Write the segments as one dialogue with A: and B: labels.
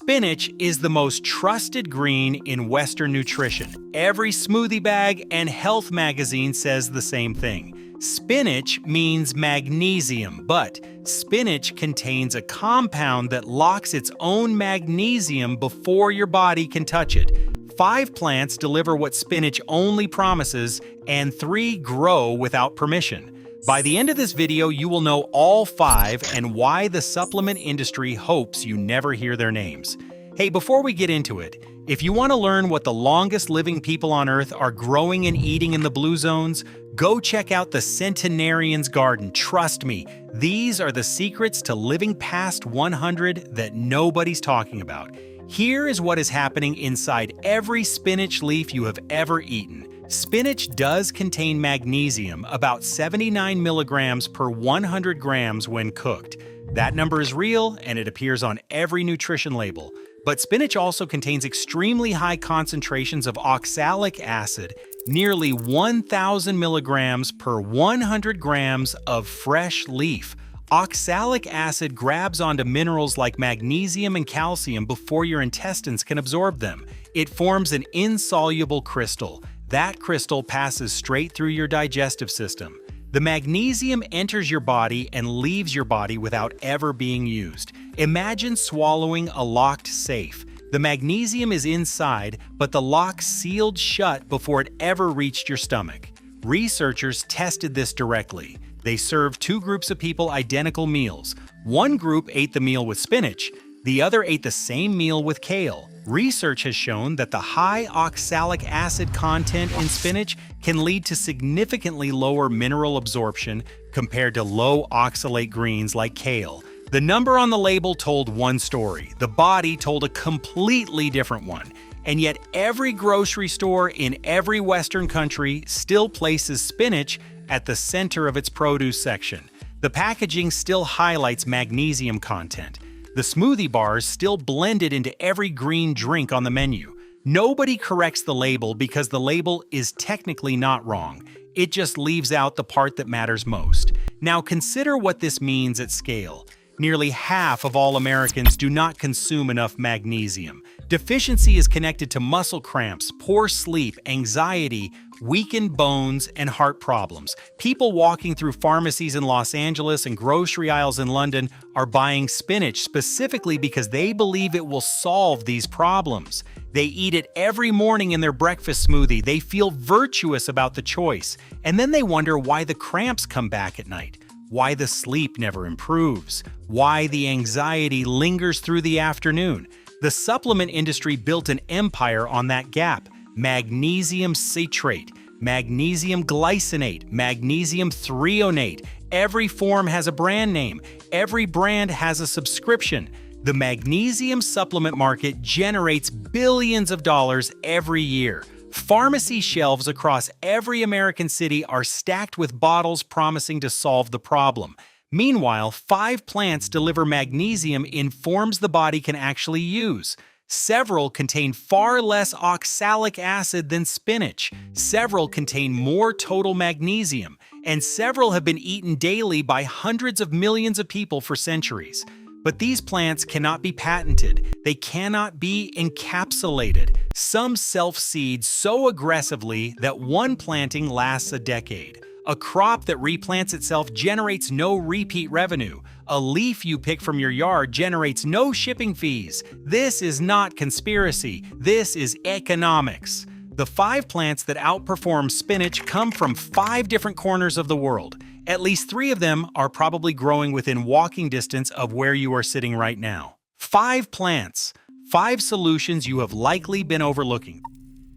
A: Spinach is the most trusted green in Western nutrition. Every smoothie bag and health magazine says the same thing. Spinach means magnesium, but spinach contains a compound that locks its own magnesium before your body can touch it. 5 plants deliver what spinach only promises, and 3 grow without permission. By the end of this video, you will know all 5 and why the supplement industry hopes you never hear their names. Hey, before we get into it, if you want to learn what the longest living people on Earth are growing and eating in the blue zones, go check out the Centenarian's Garden. Trust me, these are the secrets to living past 100 that nobody's talking about. Here is what is happening inside every spinach leaf you have ever eaten. Spinach does contain magnesium, about 79 milligrams per 100 grams when cooked. That number is real and it appears on every nutrition label. But spinach also contains extremely high concentrations of oxalic acid, nearly 1,000 milligrams per 100 grams of fresh leaf. Oxalic acid grabs onto minerals like magnesium and calcium before your intestines can absorb them. It forms an insoluble crystal. That crystal passes straight through your digestive system. The magnesium enters your body and leaves your body without ever being used. Imagine swallowing a locked safe. The magnesium is inside, but the lock sealed shut before it ever reached your stomach. Researchers tested this directly. They served 2 groups of people identical meals. One group ate the meal with spinach, the other ate the same meal with kale. Research has shown that the high oxalic acid content in spinach can lead to significantly lower mineral absorption compared to low oxalate greens like kale. The number on the label told one story. The body told a completely different one. And yet every grocery store in every Western country still places spinach at the center of its produce section. The packaging still highlights magnesium content. The smoothie bars still blend it into every green drink on the menu. Nobody corrects the label because the label is technically not wrong. It just leaves out the part that matters most. Now consider what this means at scale. Nearly half of all Americans do not consume enough magnesium. Deficiency is connected to muscle cramps, poor sleep, anxiety, weakened bones, and heart problems. People walking through pharmacies in Los Angeles and grocery aisles in London are buying spinach specifically because they believe it will solve these problems. They eat it every morning in their breakfast smoothie. They feel virtuous about the choice. And then they wonder why the cramps come back at night, why the sleep never improves, why the anxiety lingers through the afternoon. The supplement industry built an empire on that gap. Magnesium citrate, magnesium glycinate, magnesium threonate. Every form has a brand name. Every brand has a subscription. The magnesium supplement market generates billions of dollars every year. Pharmacy shelves across every American city are stacked with bottles promising to solve the problem. Meanwhile, 5 plants deliver magnesium in forms the body can actually use. Several contain far less oxalic acid than spinach. Several contain more total magnesium. And several have been eaten daily by hundreds of millions of people for centuries. But these plants cannot be patented. They cannot be encapsulated. Some self-seed so aggressively that one planting lasts a decade. A crop that replants itself generates no repeat revenue. A leaf you pick from your yard generates no shipping fees. This is not conspiracy. This is economics. The 5 plants that outperform spinach come from 5 different corners of the world. At least 3 of them are probably growing within walking distance of where you are sitting right now. 5 plants, 5 solutions you have likely been overlooking.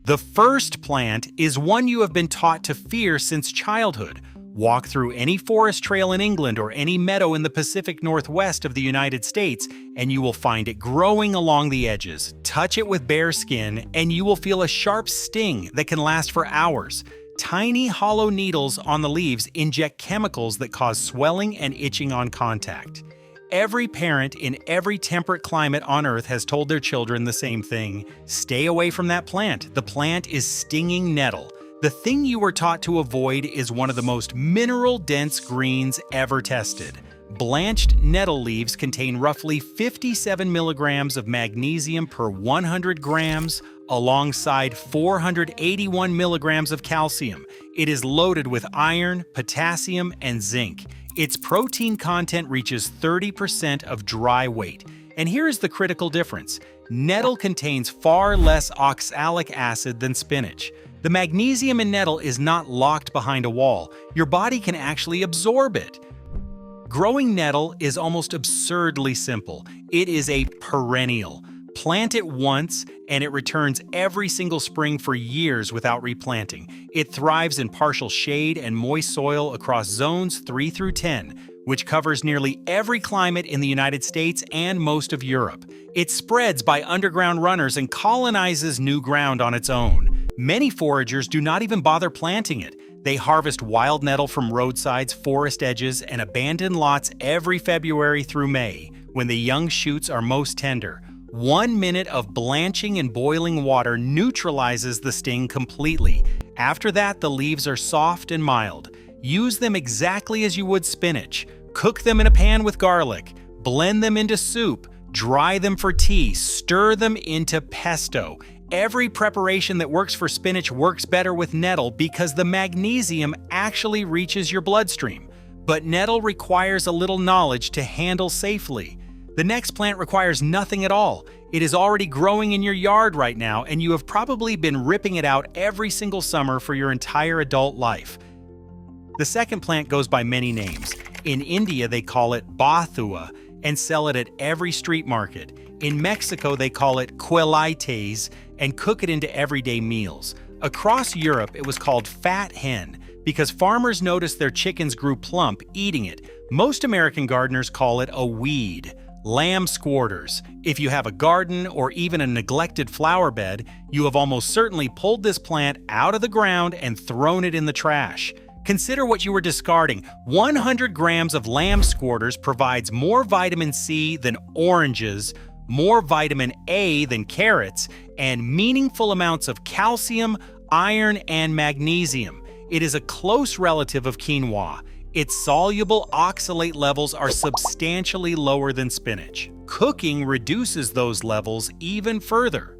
A: The first plant is one you have been taught to fear since childhood. Walk through any forest trail in England or any meadow in the Pacific Northwest of the United States, and you will find it growing along the edges. Touch it with bare skin, and you will feel a sharp sting that can last for hours. Tiny hollow needles on the leaves inject chemicals that cause swelling and itching on contact. Every parent in every temperate climate on Earth has told their children the same thing. Stay away from that plant. The plant is stinging nettle. The thing you were taught to avoid is one of the most mineral-dense greens ever tested. Blanched nettle leaves contain roughly 57 milligrams of magnesium per 100 grams, alongside 481 milligrams of calcium. It is loaded with iron, potassium, and zinc. Its protein content reaches 30% of dry weight. And here is the critical difference. Nettle contains far less oxalic acid than spinach. The magnesium in nettle is not locked behind a wall. Your body can actually absorb it. Growing nettle is almost absurdly simple. It is a perennial. Plant it once, and it returns every single spring for years without replanting. It thrives in partial shade and moist soil across zones 3 through 10, which covers nearly every climate in the United States and most of Europe. It spreads by underground runners and colonizes new ground on its own. Many foragers do not even bother planting it. They harvest wild nettle from roadsides, forest edges, and abandoned lots every February through May, when the young shoots are most tender. 1 minute of blanching in boiling water neutralizes the sting completely. After that, the leaves are soft and mild. Use them exactly as you would spinach. Cook them in a pan with garlic. Blend them into soup. Dry them for tea. Stir them into pesto. Every preparation that works for spinach works better with nettle because the magnesium actually reaches your bloodstream. But nettle requires a little knowledge to handle safely. The next plant requires nothing at all. It is already growing in your yard right now, and you have probably been ripping it out every single summer for your entire adult life. The second plant goes by many names. In India, they call it bathua and sell it at every street market. In Mexico, they call it quelites and cook it into everyday meals. Across Europe, it was called fat hen because farmers noticed their chickens grew plump eating it. Most American gardeners call it a weed. Lamb squarters. If you have a garden or even a neglected flower bed, you have almost certainly pulled this plant out of the ground and thrown it in the trash. Consider what you were discarding. 100 grams of lamb squarters provides more vitamin C than oranges, more vitamin A than carrots, and meaningful amounts of calcium, iron, and magnesium. It is a close relative of quinoa. Its soluble oxalate levels are substantially lower than spinach. Cooking reduces those levels even further.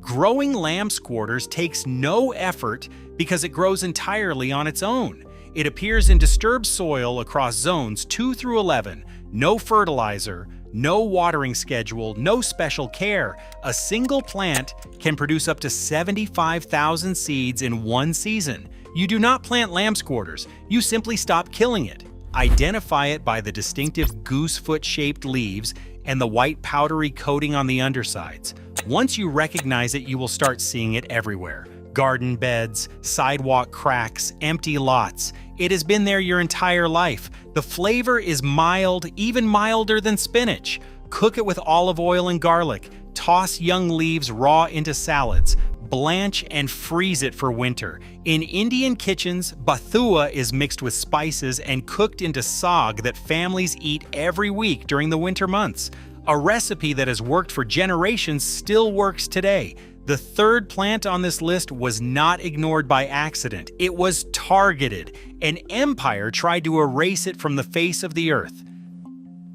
A: Growing lamb squarters takes no effort because it grows entirely on its own. It appears in disturbed soil across zones 2 through 11. No fertilizer, no watering schedule, no special care. A single plant can produce up to 75,000 seeds in one season. You do not plant lamb squarters, you simply stop killing it. Identify it by the distinctive goosefoot-shaped leaves and the white powdery coating on the undersides. Once you recognize it, you will start seeing it everywhere. Garden beds, sidewalk cracks, empty lots. It has been there your entire life. The flavor is mild, even milder than spinach. Cook it with olive oil and garlic. Toss young leaves raw into salads. Blanch and freeze it for winter. In Indian kitchens, bathua is mixed with spices and cooked into saag that families eat every week during the winter months. A recipe that has worked for generations still works today. The third plant on this list was not ignored by accident. It was targeted. An empire tried to erase it from the face of the earth.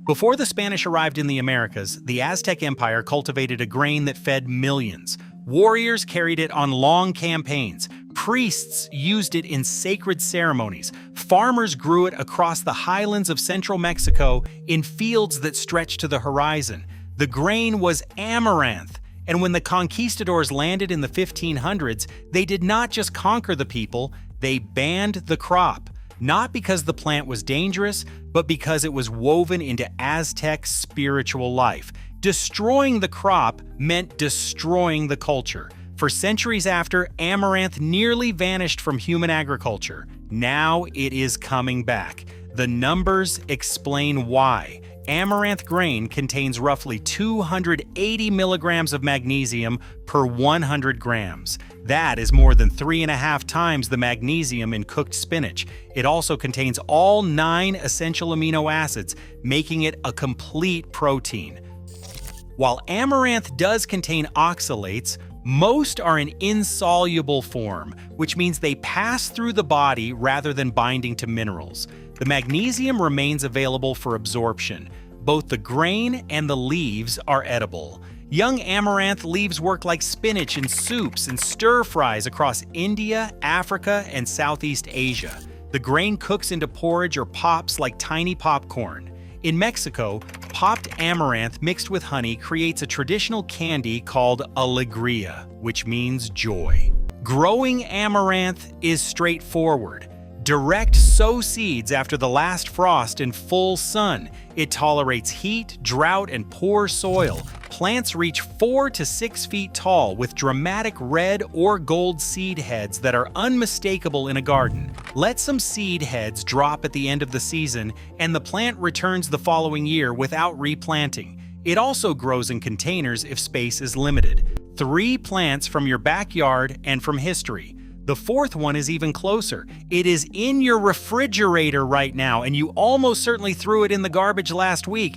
A: Before the Spanish arrived in the Americas, the Aztec Empire cultivated a grain that fed millions. Warriors carried it on long campaigns. Priests used it in sacred ceremonies. Farmers grew it across the highlands of central Mexico in fields that stretched to the horizon. The grain was amaranth. And when the conquistadors landed in the 1500s, they did not just conquer the people, they banned the crop. Not because the plant was dangerous, but because it was woven into Aztec spiritual life. Destroying the crop meant destroying the culture. For centuries after, amaranth nearly vanished from human agriculture. Now it is coming back. The numbers explain why. Amaranth grain contains roughly 280 milligrams of magnesium per 100 grams. That is more than 3.5 times the magnesium in cooked spinach. It also contains all 9 essential amino acids, making it a complete protein. While amaranth does contain oxalates, most are in insoluble form, which means they pass through the body rather than binding to minerals. The magnesium remains available for absorption. Both the grain and the leaves are edible. Young amaranth leaves work like spinach in soups and stir-fries across India, Africa, and Southeast Asia. The grain cooks into porridge or pops like tiny popcorn. In Mexico, popped amaranth mixed with honey creates a traditional candy called alegría, which means joy. Growing amaranth is straightforward. Direct sow seeds after the last frost in full sun. It tolerates heat, drought, and poor soil. Plants reach 4 to 6 feet tall with dramatic red or gold seed heads that are unmistakable in a garden. Let some seed heads drop at the end of the season, and the plant returns the following year without replanting. It also grows in containers if space is limited. 3 plants from your backyard and from history. The fourth one is even closer. It is in your refrigerator right now, and you almost certainly threw it in the garbage last week.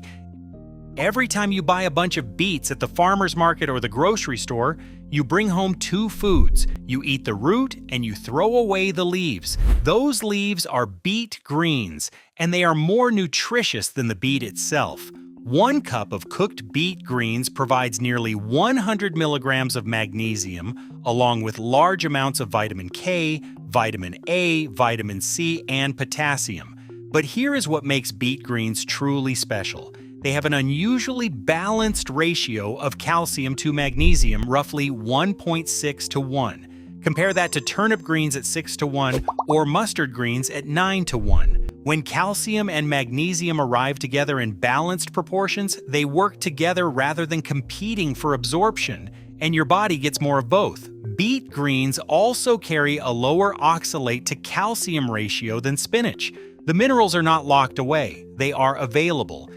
A: Every time you buy a bunch of beets at the farmer's market or the grocery store, you bring home 2 foods. You eat the root and you throw away the leaves. Those leaves are beet greens, and they are more nutritious than the beet itself. 1 cup of cooked beet greens provides nearly 100 milligrams of magnesium, along with large amounts of vitamin K, vitamin A, vitamin C, and potassium. But here is what makes beet greens truly special. They have an unusually balanced ratio of calcium to magnesium, roughly 1.6 to 1. Compare that to turnip greens at 6 to 1 or mustard greens at 9 to 1. When calcium and magnesium arrive together in balanced proportions, they work together rather than competing for absorption, and your body gets more of both. Beet greens also carry a lower oxalate to calcium ratio than spinach. The minerals are not locked away, they are available.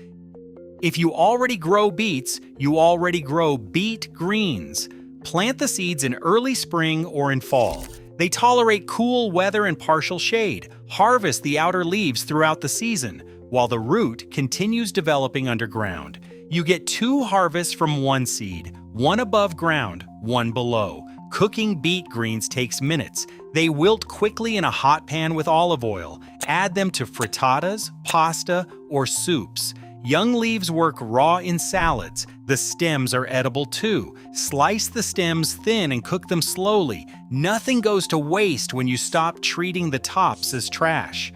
A: If you already grow beets, you already grow beet greens. Plant the seeds in early spring or in fall. They tolerate cool weather and partial shade. Harvest the outer leaves throughout the season, while the root continues developing underground. You get 2 harvests from 1 seed, 1 above ground, 1 below. Cooking beet greens takes minutes. They wilt quickly in a hot pan with olive oil. Add them to frittatas, pasta, or soups. Young leaves work raw in salads. The stems are edible too. Slice the stems thin and cook them slowly. Nothing goes to waste when you stop treating the tops as trash.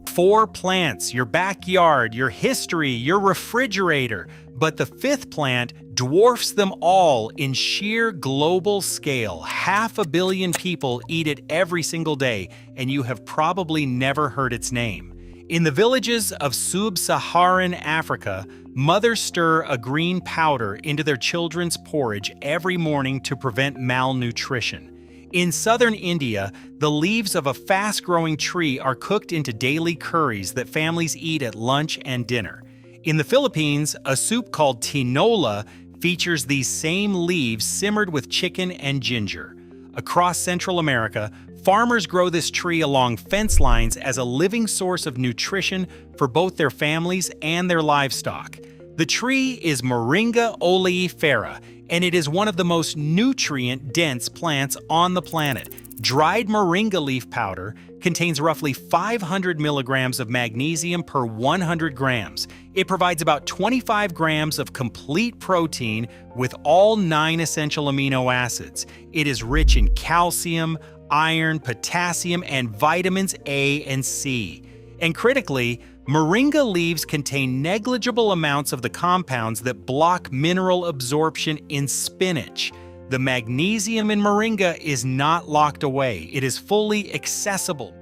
A: 4 plants, your backyard, your history, your refrigerator. But the 5th plant dwarfs them all in sheer global scale. 500 million people eat it every single day, and you have probably never heard its name. In the villages of sub-Saharan Africa, mothers stir a green powder into their children's porridge every morning to prevent malnutrition. In southern India, the leaves of a fast-growing tree are cooked into daily curries that families eat at lunch and dinner. In the Philippines, a soup called tinola features these same leaves simmered with chicken and ginger. Across Central America, farmers grow this tree along fence lines as a living source of nutrition for both their families and their livestock. The tree is Moringa oleifera, and it is one of the most nutrient-dense plants on the planet. Dried moringa leaf powder contains roughly 500 milligrams of magnesium per 100 grams. It provides about 25 grams of complete protein with all 9 essential amino acids. It is rich in calcium, iron, potassium, and vitamins A and C. And critically, moringa leaves contain negligible amounts of the compounds that block mineral absorption in spinach. The magnesium in moringa is not locked away. It is fully accessible.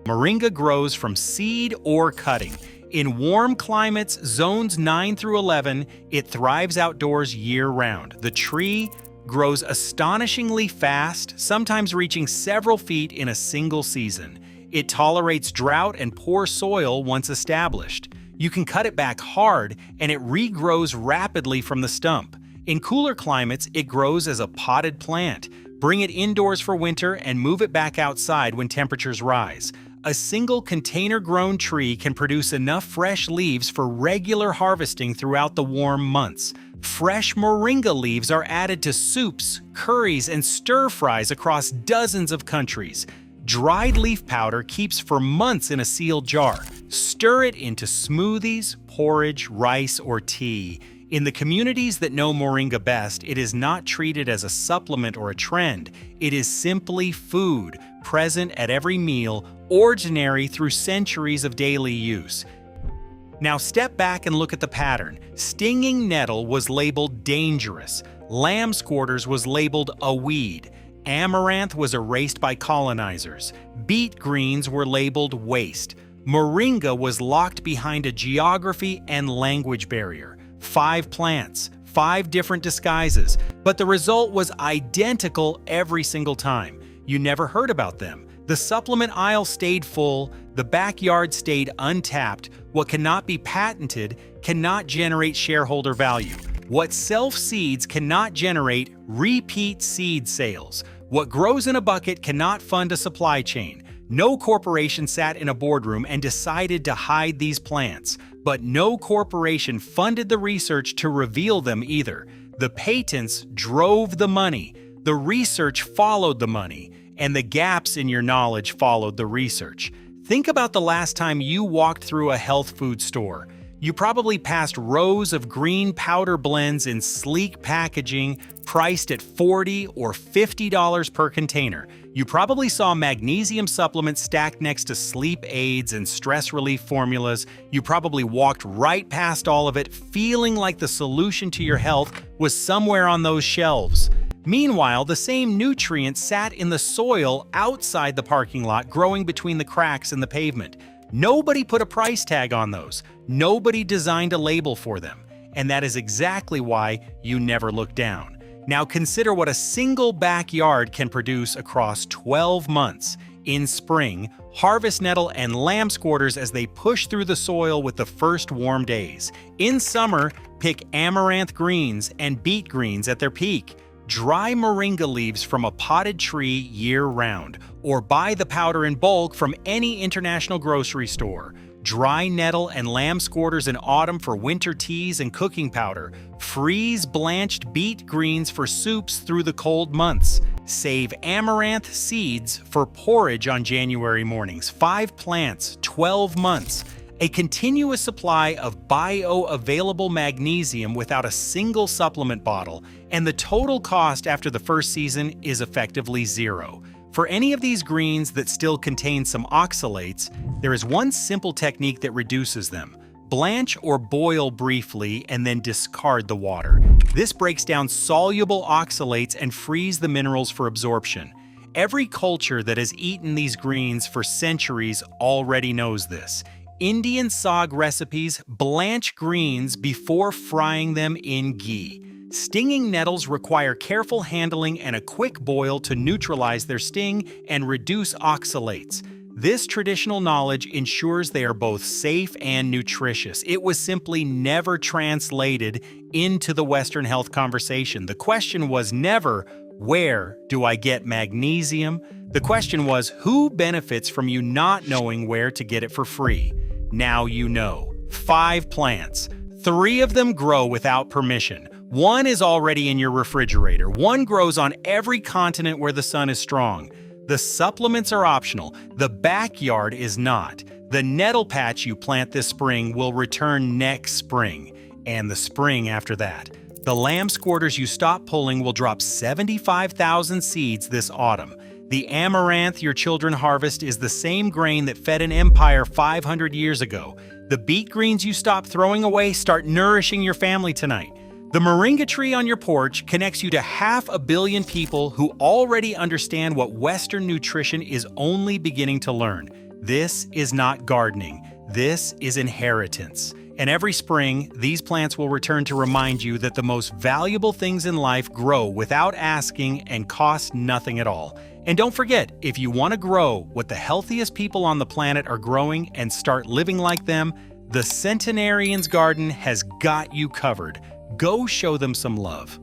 A: Moringa grows from seed or cutting. In warm climates, zones 9 through 11, it thrives outdoors year-round. The tree grows astonishingly fast, sometimes reaching several feet in a single season. It tolerates drought and poor soil once established. You can cut it back hard, and it regrows rapidly from the stump. In cooler climates, it grows as a potted plant. Bring it indoors for winter and move it back outside when temperatures rise. A single container-grown tree can produce enough fresh leaves for regular harvesting throughout the warm months. Fresh moringa leaves are added to soups, curries, and stir-fries across dozens of countries. Dried leaf powder keeps for months in a sealed jar. Stir it into smoothies, porridge, rice, or tea. In the communities that know Moringa best, it is not treated as a supplement or a trend. It is simply food, present at every meal, ordinary through centuries of daily use. Now step back and look at the pattern. Stinging nettle was labeled dangerous. Lamb's quarters was labeled a weed. Amaranth was erased by colonizers. Beet greens were labeled waste. Moringa was locked behind a geography and language barrier. 5 plants, 5 different disguises, but the result was identical every single time. You never heard about them. The supplement aisle stayed full, the backyard stayed untapped. What cannot be patented cannot generate shareholder value. What self-seeds cannot generate repeat seed sales. What grows in a bucket cannot fund a supply chain. No corporation sat in a boardroom and decided to hide these plants, but no corporation funded the research to reveal them either. The patents drove the money, the research followed the money, and the gaps in your knowledge followed the research. Think about the last time you walked through a health food store. You probably passed rows of green powder blends in sleek packaging priced at $40 or $50 per container. You probably saw magnesium supplements stacked next to sleep aids and stress relief formulas. You probably walked right past all of it, feeling like the solution to your health was somewhere on those shelves. Meanwhile, the same nutrients sat in the soil outside the parking lot, growing between the cracks in the pavement. Nobody put a price tag on those. Nobody designed a label for them. And that is exactly why you never look down. Now consider what a single backyard can produce across 12 months. In spring, harvest nettle and lamb's quarters as they push through the soil with the first warm days. In summer, pick amaranth greens and beet greens at their peak. Dry moringa leaves from a potted tree year-round, or buy the powder in bulk from any international grocery store. Dry nettle and lamb's quarters in autumn for winter teas and cooking powder. Freeze blanched beet greens for soups through the cold months. Save amaranth seeds for porridge on January mornings. 5 plants, 12 months. A continuous supply of bioavailable magnesium without a single supplement bottle, and the total cost after the first season is effectively zero. For any of these greens that still contain some oxalates, there is one simple technique that reduces them. Blanch or boil briefly and then discard the water. This breaks down soluble oxalates and frees the minerals for absorption. Every culture that has eaten these greens for centuries already knows this. Indian sag recipes blanch greens before frying them in ghee. Stinging nettles require careful handling and a quick boil to neutralize their sting and reduce oxalates. This traditional knowledge ensures they are both safe and nutritious. It was simply never translated into the Western health conversation. The question was never, where do I get magnesium? The question was, who benefits from you not knowing where to get it for free? Now you know. 5 plants. 3 of them grow without permission. 1 is already in your refrigerator. 1 grows on every continent where the sun is strong. The supplements are optional. The backyard is not. The nettle patch you plant this spring will return next spring, and the spring after that. The lamb's quarters you stop pulling will drop 75,000 seeds this autumn. The amaranth your children harvest is the same grain that fed an empire 500 years ago. The beet greens you stop throwing away start nourishing your family tonight. The moringa tree on your porch connects you to 500 million people who already understand what Western nutrition is only beginning to learn. This is not gardening. This is inheritance. And every spring, these plants will return to remind you that the most valuable things in life grow without asking and cost nothing at all. And don't forget, if you want to grow what the healthiest people on the planet are growing and start living like them, the Centenarian's Garden has got you covered. Go show them some love.